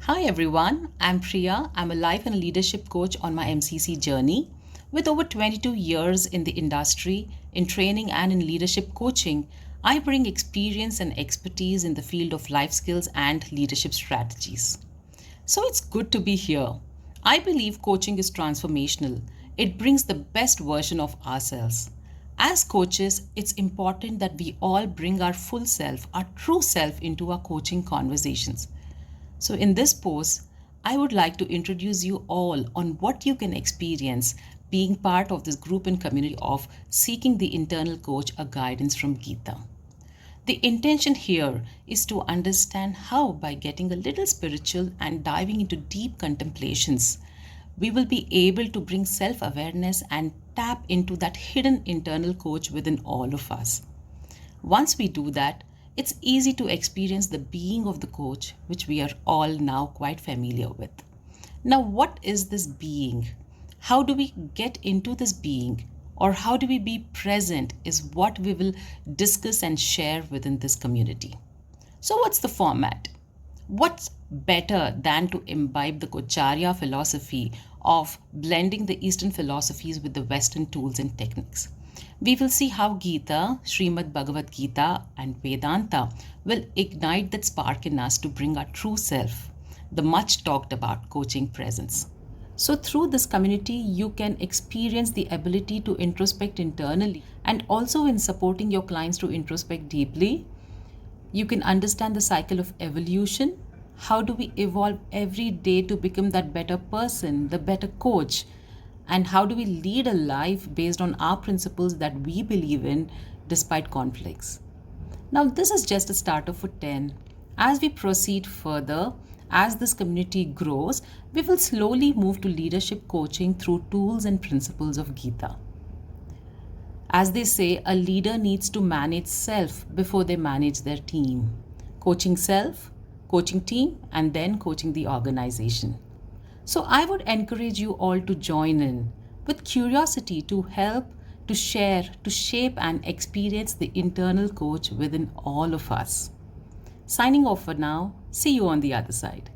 Hi everyone, I'm Priya. I'm a life and leadership coach on my MCC journey. With over 22 years in the industry, in training and in leadership coaching, I bring experience and expertise in the field of life skills and leadership strategies. So it's good to be here. I believe coaching is transformational. It brings the best version of ourselves. As coaches, it's important that we all bring our full self, our true self, into our coaching conversations. So, in this post, I would like to introduce you all on what you can experience being part of this group and community of seeking the internal coach, a guidance from Gita. The intention here is to understand how, by getting a little spiritual and diving into deep contemplations, we will be able to bring self awareness and tap into that hidden internal coach within all of us. Once we do that, it's easy to experience the being of the coach, which we are all now quite familiar with. Now, what is this being? How do we get into this being? Or how do we be present is what we will discuss and share within this community. So, what's the format? What's better than to imbibe the Kocharya philosophy of blending the Eastern philosophies with the Western tools and techniques? We will see how Gita, Srimad Bhagavad Gita, and Vedanta will ignite that spark in us to bring our true self, the much talked about coaching presence. So, through this community, you can experience the ability to introspect internally, and also in supporting your clients to introspect deeply. You can understand the cycle of evolution. How do we evolve every day to become that better person, the better coach? And how do we lead a life based on our principles that we believe in despite conflicts? Now, this is just a starter for 10. As we proceed further, as this community grows, we will slowly move to leadership coaching through tools and principles of Gita. As they say, a leader needs to manage self before they manage their team. Coaching self, coaching team, and then coaching the organization. So I would encourage you all to join in with curiosity to help, to share, to shape and experience the internal coach within all of us. Signing off for now. See you on the other side.